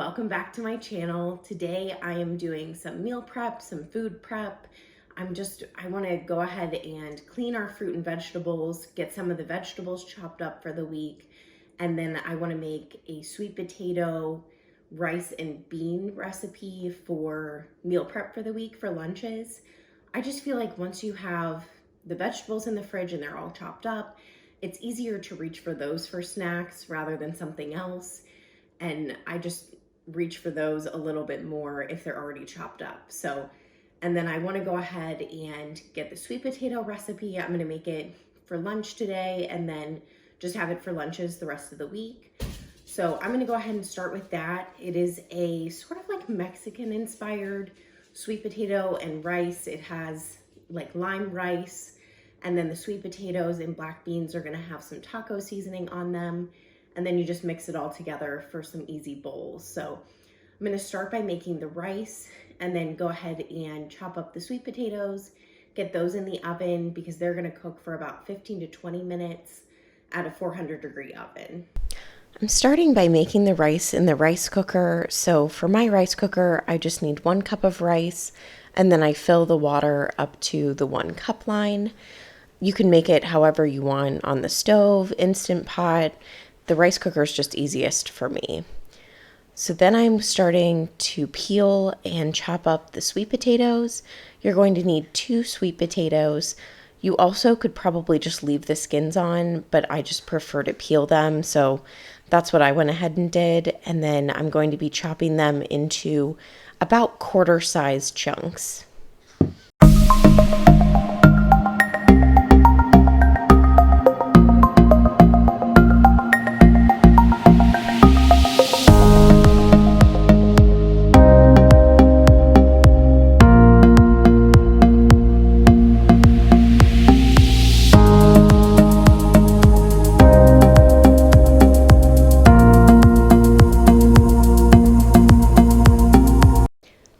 welcome back to my channel. Today I am doing some meal prep, some food prep. I want to go ahead and clean our fruit and vegetables, get some of the vegetables chopped up for the week, and then I want to make a sweet potato, rice and bean recipe for meal prep for the week for lunches. I just feel like once you have the vegetables in the fridge and they're all chopped up, it's easier to reach for those for snacks rather than something else. And I just reach for those a little bit more if they're already chopped up. And then I want to go ahead and get the sweet potato recipe. I'm going to make it for lunch today and then just have it for lunches the rest of the week. So I'm going to go ahead and start with that. It is a sort of like Mexican inspired sweet potato and rice. It has like lime rice, and then the sweet potatoes and black beans are going to have some taco seasoning on them. And then you just mix it all together for some easy bowls. So I'm gonna start by making the rice and then go ahead and chop up the sweet potatoes, get those in the oven because they're gonna cook for about 15 to 20 minutes at a 400-degree oven. I'm starting by making the rice in the rice cooker. So for my rice cooker, I just need 1 cup of rice, and then I fill the water up to the 1 cup line. You can make it however you want on the stove, Instant Pot. The rice cooker is just easiest for me. So then I'm starting to peel and chop up the sweet potatoes. You're going to need 2 sweet potatoes. You also could probably just leave the skins on, but I just prefer to peel them. So that's what I went ahead and did. And then I'm going to be chopping them into about quarter-size chunks.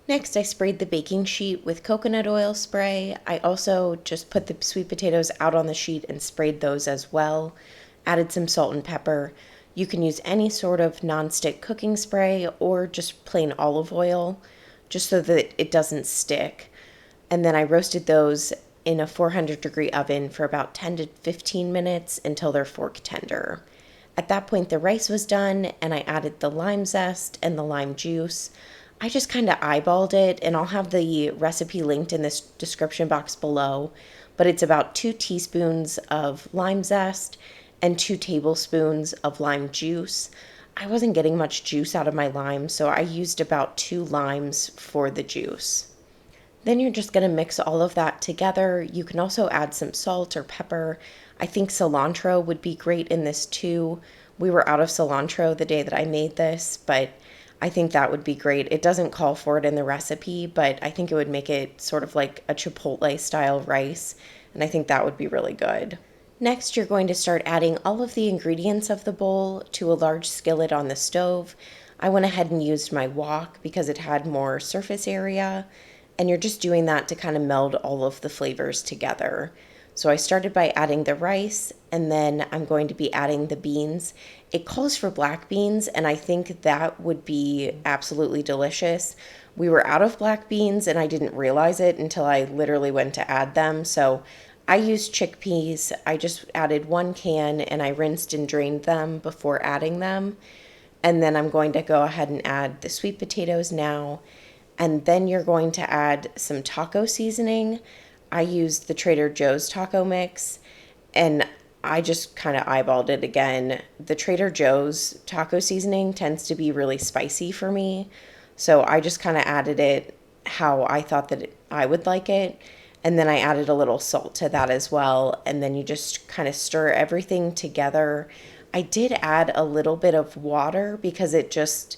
Next, I sprayed the baking sheet with coconut oil spray. I also just put the sweet potatoes out on the sheet and sprayed those as well. Added some salt and pepper. You can use any sort of nonstick cooking spray or just plain olive oil, just so that it doesn't stick. And then I roasted those in a 400-degree oven for about 10 to 15 minutes until they're fork tender. At that point, the rice was done, and I added the lime zest and the lime juice. I just kind of eyeballed it, and I'll have the recipe linked in this description box below, but it's about 2 teaspoons of lime zest and 2 tablespoons of lime juice. I wasn't getting much juice out of my lime, so I used about 2 limes for the juice. Then you're just going to mix all of that together. You can also add some salt or pepper. I think cilantro would be great in this too. We were out of cilantro the day that I made this, but I think that would be great. It doesn't call for it in the recipe, but I think it would make it sort of like a Chipotle style rice, and I think that would be really good. Next, you're going to start adding all of the ingredients of the bowl to a large skillet on the stove. I went ahead and used my wok because it had more surface area, and you're just doing that to kind of meld all of the flavors together. So I started by adding the rice, and then I'm going to be adding the beans. It calls for black beans, and I think that would be absolutely delicious. We were out of black beans, and I didn't realize it until I literally went to add them. So I used chickpeas. I just added 1 can, and I rinsed and drained them before adding them. And then I'm going to go ahead and add the sweet potatoes now. And then you're going to add some taco seasoning. I used the Trader Joe's taco mix, and I just kind of eyeballed it again. The Trader Joe's taco seasoning tends to be really spicy for me, so I just kind of added it how I thought that I would like it, and then I added a little salt to that as well, and then you just kind of stir everything together. I did add a little bit of water because it just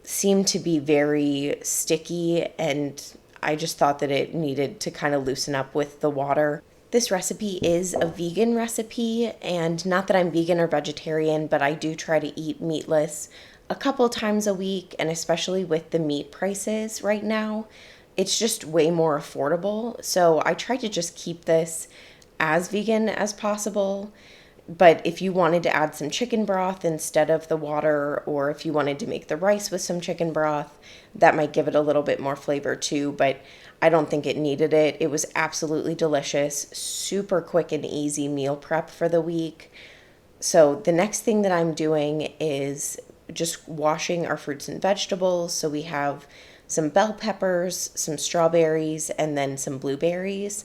seemed to be very sticky, and I just thought that it needed to kind of loosen up with the water. This recipe is a vegan recipe, and not that I'm vegan or vegetarian, but I do try to eat meatless a couple times a week, and especially with the meat prices right now, it's just way more affordable. So I try to just keep this as vegan as possible. But if you wanted to add some chicken broth instead of the water, or if you wanted to make the rice with some chicken broth, that might give it a little bit more flavor too. But I don't think it needed it. It was absolutely delicious, super quick and easy meal prep for the week. So the next thing that I'm doing is just washing our fruits and vegetables. So we have some bell peppers, some strawberries, and then some blueberries.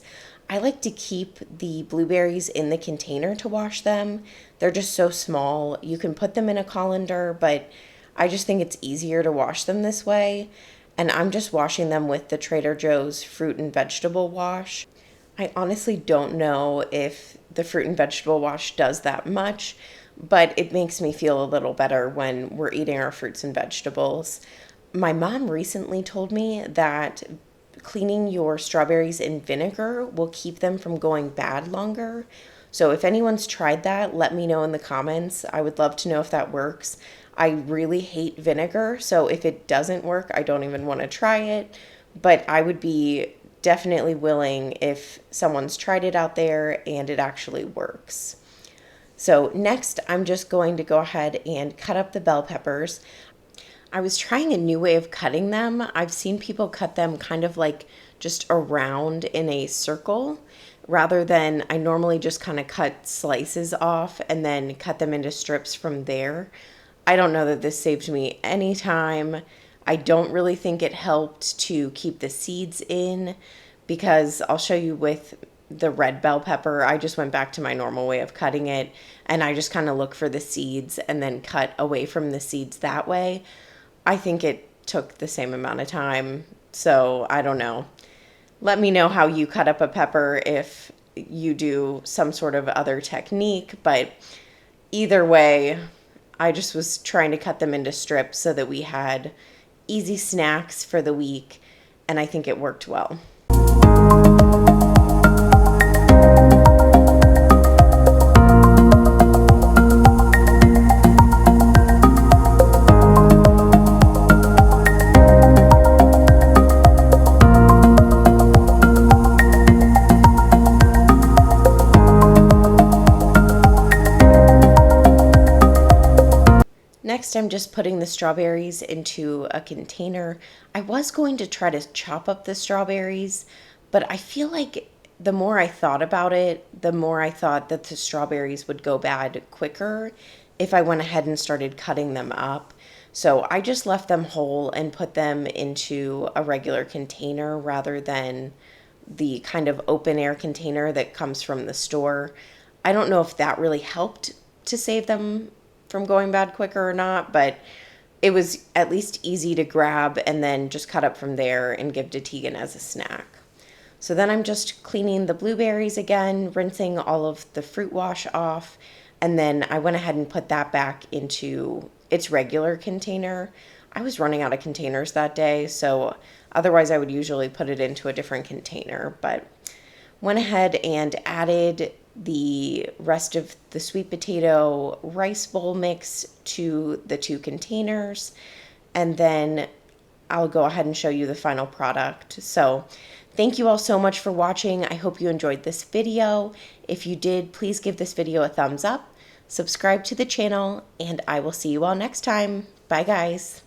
I like to keep the blueberries in the container to wash them. They're just so small. You can put them in a colander, but I just think it's easier to wash them this way. And I'm just washing them with the Trader Joe's fruit and vegetable wash. I honestly don't know if the fruit and vegetable wash does that much, but it makes me feel a little better when we're eating our fruits and vegetables. My mom recently told me that cleaning your strawberries in vinegar will keep them from going bad longer. So if anyone's tried that, let me know in the comments. I would love to know if that works. I really hate vinegar, so if it doesn't work, I don't even want to try it. But I would be definitely willing if someone's tried it out there and it actually works. So next, I'm just going to go ahead and cut up the bell peppers. I was trying a new way of cutting them. I've seen people cut them kind of like just around in a circle rather than I normally just kind of cut slices off and then cut them into strips from there. I don't know that this saved me any time. I don't really think it helped to keep the seeds in because I'll show you with the red bell pepper, I just went back to my normal way of cutting it and I just kind of look for the seeds and then cut away from the seeds that way. I think it took the same amount of time, so I don't know. Let me know how you cut up a pepper if you do some sort of other technique, but either way, I just was trying to cut them into strips so that we had easy snacks for the week, and I think it worked well. Next, I'm just putting the strawberries into a container. I was going to try to chop up the strawberries, but I feel like the more I thought about it, the more I thought that the strawberries would go bad quicker if I went ahead and started cutting them up. So I just left them whole and put them into a regular container rather than the kind of open air container that comes from the store. I don't know if that really helped to save them from going bad quicker or not, but it was at least easy to grab and then just cut up from there and give to Tegan as a snack. So then I'm just cleaning the blueberries again, rinsing all of the fruit wash off, and then I went ahead and put that back into its regular container. I was running out of containers that day, so otherwise I would usually put it into a different container, but went ahead and added the rest of the sweet potato rice bowl mix to the two containers, and then I'll go ahead and show you the final product. So thank you all so much for watching. I hope you enjoyed this video. If you did, please give this video a thumbs up, subscribe to the channel, and I will see you all next time. Bye guys.